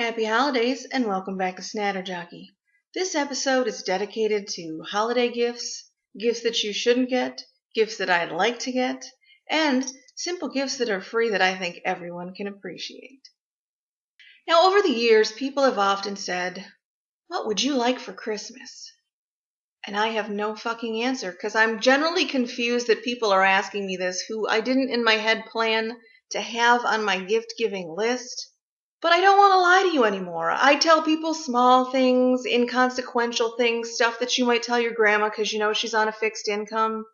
Happy holidays and welcome back to SnatterJockey. This episode is dedicated to holiday gifts, gifts that you shouldn't get, gifts that I'd like to get, and simple gifts that are free that I think everyone can appreciate. Now, over the years, people have often said, "What would you like for Christmas?" And I have no fucking answer because I'm generally confused that people are asking me this who I didn't in my head plan to have on my gift-giving list. But I don't want to lie to you anymore. I tell people small things, inconsequential things, stuff that you might tell your grandma because you know she's on a fixed income.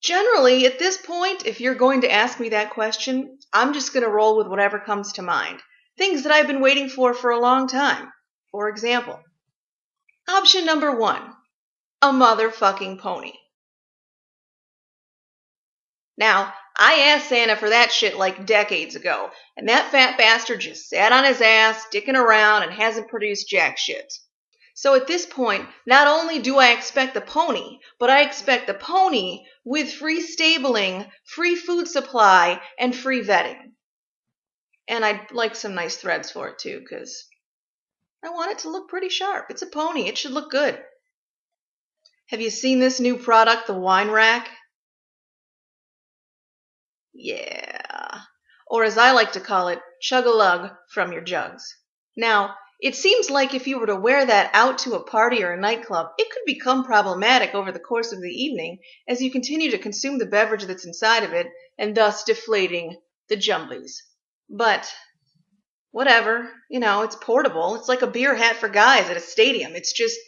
Generally, at this point, if you're going to ask me that question, I'm just going to roll with whatever comes to mind. Things that I've been waiting for a long time. For example, option number 1, a motherfucking pony. Now, I asked Santa for that shit like decades ago, and that fat bastard just sat on his ass, dicking around, and hasn't produced jack shit. So at this point, not only do I expect the pony, but I expect the pony with free stabling, free food supply, and free vetting. And I'd like some nice threads for it too, because I want it to look pretty sharp. It's a pony. It should look good. Have you seen this new product, the wine rack? Yeah. Or as I like to call it, chug-a-lug from your jugs. Now, it seems like if you were to wear that out to a party or a nightclub, it could become problematic over the course of the evening as you continue to consume the beverage that's inside of it and thus deflating the jumblies. But whatever, it's portable. It's like a beer hat for guys at a stadium. It's just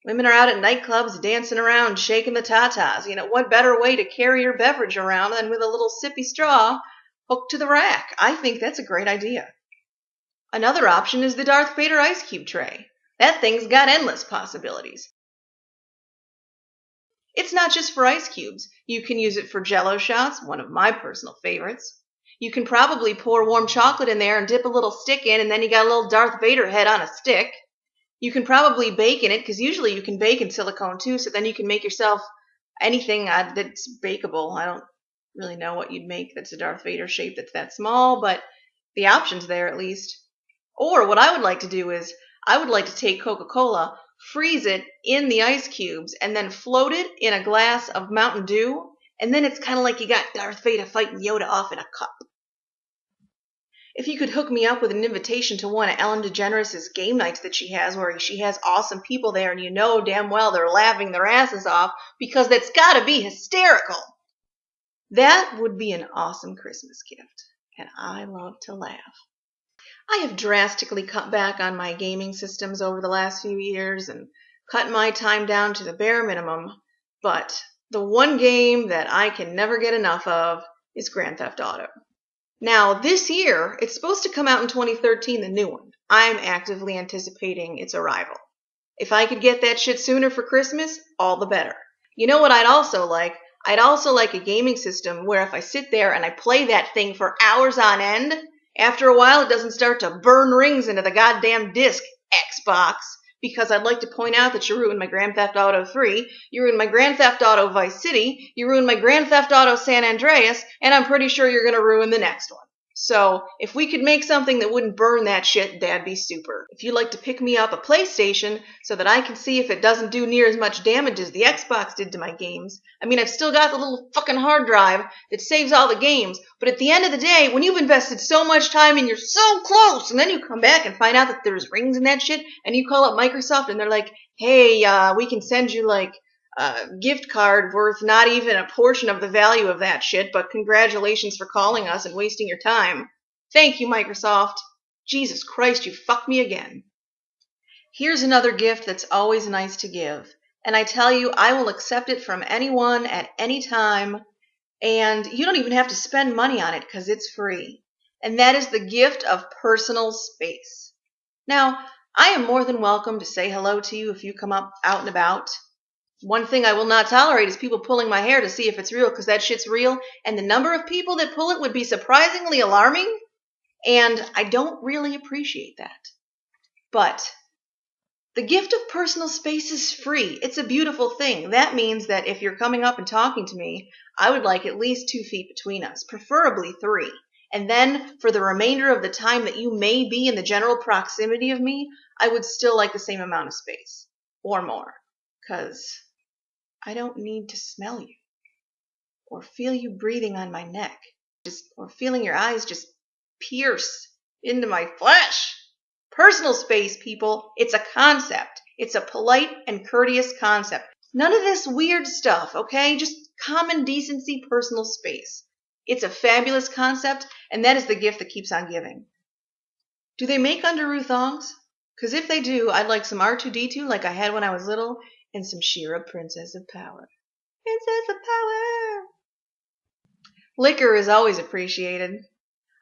women are out at nightclubs dancing around, shaking the tatas. What better way to carry your beverage around than with a little sippy straw hooked to the rack? I think that's a great idea. Another option is the Darth Vader ice cube tray. That thing's got endless possibilities. It's not just for ice cubes. You can use it for Jell-O shots, one of my personal favorites. You can probably pour warm chocolate in there and dip a little stick in, and then you got a little Darth Vader head on a stick. You can probably bake in it, because usually you can bake in silicone too, so then you can make yourself anything that's bakeable. I don't really know what you'd make that's a Darth Vader shape that's that small, but the option's there at least. Or what I would like to do is, I would like to take Coca-Cola, freeze it in the ice cubes, and then float it in a glass of Mountain Dew, and then it's kind of like you got Darth Vader fighting Yoda off in a cup. If you could hook me up with an invitation to one of Ellen DeGeneres' game nights that she has, where she has awesome people there and you know damn well they're laughing their asses off because that's gotta be hysterical. That would be an awesome Christmas gift, and I love to laugh. I have drastically cut back on my gaming systems over the last few years and cut my time down to the bare minimum, but the one game that I can never get enough of is Grand Theft Auto. Now, this year, it's supposed to come out in 2013, the new one. I'm actively anticipating its arrival. If I could get that shit sooner for Christmas, all the better. You know what I'd also like? I'd also like a gaming system where if I sit there and I play that thing for hours on end, after a while it doesn't start to burn rings into the goddamn disc, Xbox, because I'd like to point out that you ruined my Grand Theft Auto 3, you ruined my Grand Theft Auto Vice City, you ruined my Grand Theft Auto San Andreas, and I'm pretty sure you're going to ruin the next one. So, if we could make something that wouldn't burn that shit, that'd be super. If you'd like to pick me up a PlayStation so that I can see if it doesn't do near as much damage as the Xbox did to my games. I mean, I've still got the little fucking hard drive that saves all the games, but at the end of the day, when you've invested so much time and you're so close, and then you come back and find out that there's rings in that shit, and you call up Microsoft and they're like, hey, we can send you like a gift card worth not even a portion of the value of that shit, but congratulations for calling us and wasting your time. Thank you, Microsoft. Jesus Christ, you fucked me again. Here's another gift that's always nice to give, and I tell you, I will accept it from anyone at any time, and you don't even have to spend money on it because it's free, and that is the gift of personal space. Now, I am more than welcome to say hello to you if you come up out and about. One thing I will not tolerate is people pulling my hair to see if it's real, because that shit's real, and the number of people that pull it would be surprisingly alarming, and I don't really appreciate that. But the gift of personal space is free. It's a beautiful thing. That means that if you're coming up and talking to me, I would like at least 2 feet between us, preferably 3. And then, for the remainder of the time that you may be in the general proximity of me, I would still like the same amount of space. Or more. 'Cause I don't need to smell you. Or feel you breathing on my neck. Or feeling your eyes just pierce into my flesh. Personal space, people. It's a concept. It's a polite and courteous concept. None of this weird stuff, okay? Just common decency, personal space. It's a fabulous concept, and that is the gift that keeps on giving. Do they make Underoo thongs? Because if they do, I'd like some R2-D2 like I had when I was little, and some She-Ra Princess of Power. Princess of Power! Liquor is always appreciated.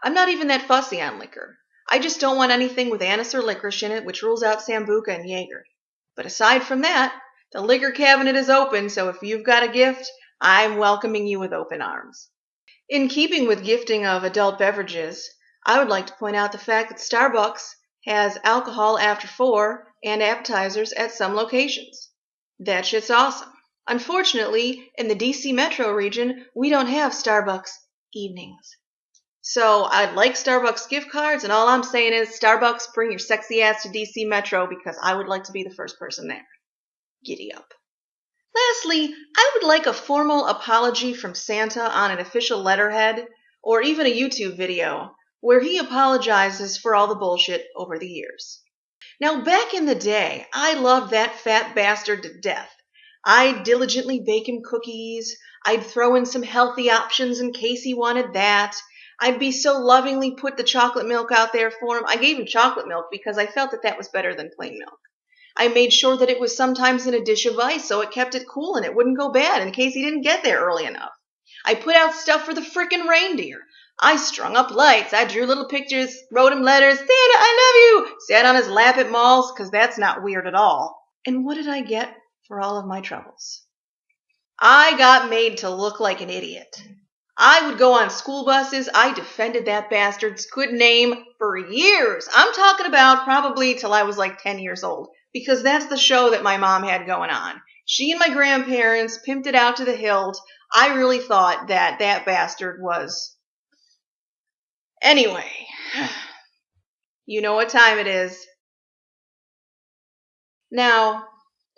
I'm not even that fussy on liquor. I just don't want anything with anise or licorice in it, which rules out Sambuca and Jaeger. But aside from that, the liquor cabinet is open, so if you've got a gift, I'm welcoming you with open arms. In keeping with gifting of adult beverages, I would like to point out the fact that Starbucks has alcohol after 4 and appetizers at some locations. That shit's awesome. Unfortunately, in the DC metro region, we don't have Starbucks evenings. So I'd like Starbucks gift cards, and all I'm saying is, Starbucks, bring your sexy ass to DC Metro because I would like to be the first person there. Giddy up. Lastly, I would like a formal apology from Santa on an official letterhead, or even a YouTube video, where he apologizes for all the bullshit over the years. Now, back in the day, I loved that fat bastard to death. I'd diligently bake him cookies. I'd throw in some healthy options in case he wanted that. I'd be so lovingly put the chocolate milk out there for him. I gave him chocolate milk because I felt that that was better than plain milk. I made sure that it was sometimes in a dish of ice so it kept it cool and it wouldn't go bad in case he didn't get there early enough. I put out stuff for the frickin' reindeer. I strung up lights. I drew little pictures, wrote him letters. Santa, I love you! Sat on his lap at malls, because that's not weird at all. And what did I get for all of my troubles? I got made to look like an idiot. I would go on school buses. I defended that bastard's good name for years. I'm talking about probably till I was like 10 years old, because that's the show that my mom had going on. She and my grandparents pimped it out to the hilt. I really thought that that bastard was... Anyway, you know what time it is. Now,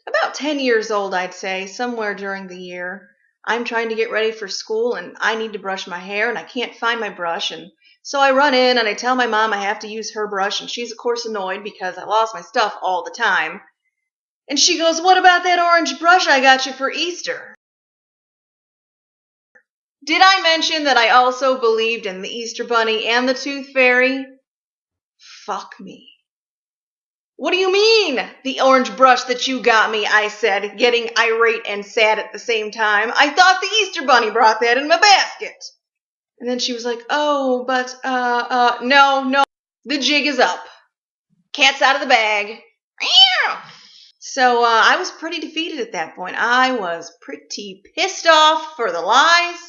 about 10 years old, I'd say, somewhere during the year, I'm trying to get ready for school and I need to brush my hair and I can't find my brush, and so I run in and I tell my mom I have to use her brush, and she's of course annoyed because I lost my stuff all the time. And she goes, "What about that orange brush I got you for Easter?" Did I mention that I also believed in the Easter Bunny and the Tooth Fairy? Fuck me. "What do you mean, the orange brush that you got me?" I said, getting irate and sad at the same time. "I thought the Easter Bunny brought that in my basket." And then she was like, "Oh, but, no, the jig is up. Cat's out of the bag." So, I was pretty defeated at that point. I was pretty pissed off for the lies.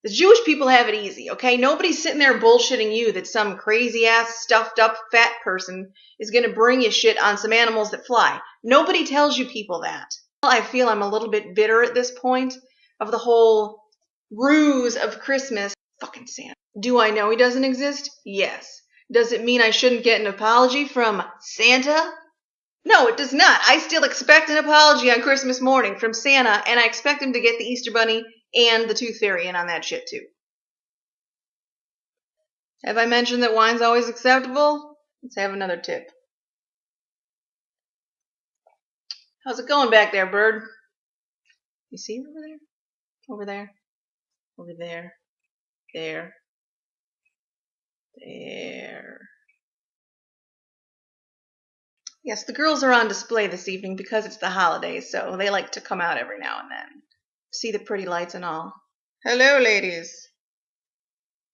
The Jewish people have it easy, okay? Nobody's sitting there bullshitting you that some crazy-ass, stuffed-up fat person is going to bring you shit on some animals that fly. Nobody tells you people that. I feel I'm a little bit bitter at this point of the whole ruse of Christmas. Fucking Santa. Do I know he doesn't exist? Yes. Does it mean I shouldn't get an apology from Santa? No, it does not. I still expect an apology on Christmas morning from Santa, and I expect him to get the Easter Bunny and the Tooth Fairy in on that shit too. Have I mentioned that wine's always acceptable? Let's have another tip. How's it going back there, bird? You see over there? Over there? Over there? There? There? Yes, the girls are on display this evening because it's the holidays, so they like to come out every now and then. See the pretty lights and all. Hello, ladies.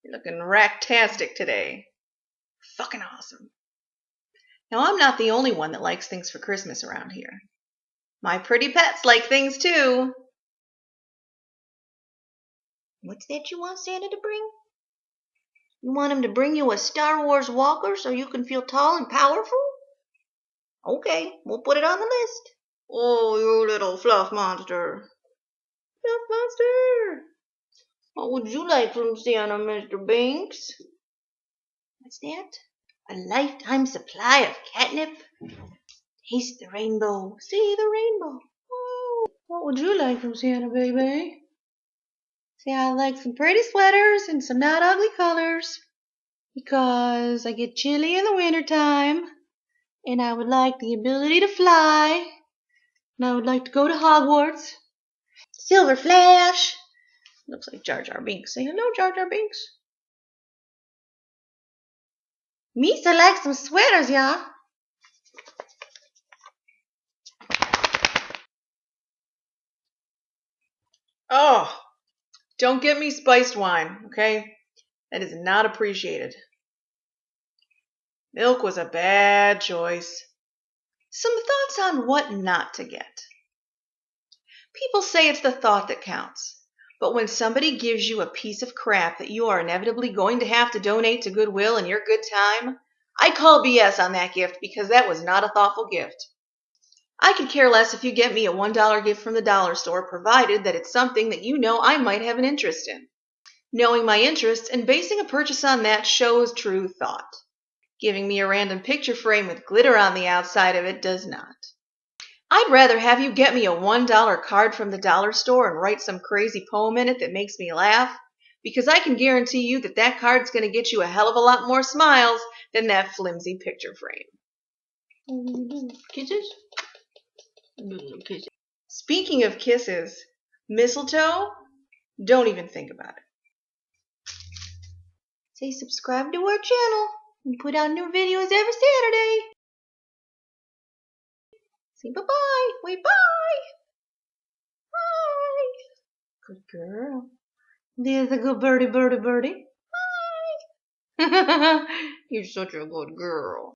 You're looking racktastic today. Fucking awesome. Now, I'm not the only one that likes things for Christmas around here. My pretty pets like things too. What's that you want Santa to bring? You want him to bring you a Star Wars walker so you can feel tall and powerful? Okay, we'll put it on the list. Oh, you little fluff monster. Fluff monster. What would you like from Santa, Mr. Binks? What's that? A lifetime supply of catnip? Taste the rainbow. See the rainbow. Oh, what would you like from Santa, baby? See, I like some pretty sweaters and some not ugly colors. Because I get chilly in the wintertime. And I would like the ability to fly. And I would like to go to Hogwarts. Silver Flash. Looks like Jar Jar Binks. Say hello, Jar Jar Binks. Me select some sweaters, y'all. Oh, don't get me spiced wine, okay? That is not appreciated. Milk was a bad choice. Some thoughts on what not to get. People say it's the thought that counts. But when somebody gives you a piece of crap that you are inevitably going to have to donate to Goodwill in your good time, I call BS on that gift because that was not a thoughtful gift. I could care less if you get me a $1 gift from the dollar store, provided that it's something that you know I might have an interest in. Knowing my interests and basing a purchase on that shows true thought. Giving me a random picture frame with glitter on the outside of it does not. I'd rather have you get me a $1 card from the dollar store and write some crazy poem in it that makes me laugh, because I can guarantee you that that card's going to get you a hell of a lot more smiles than that flimsy picture frame. Kisses? Kisses. Speaking of kisses, mistletoe? Don't even think about it. Say subscribe to our channel. We put out new videos every Saturday. Say bye-bye. Wait, bye. Bye. Good girl. There's a good birdie. Bye. You're such a good girl.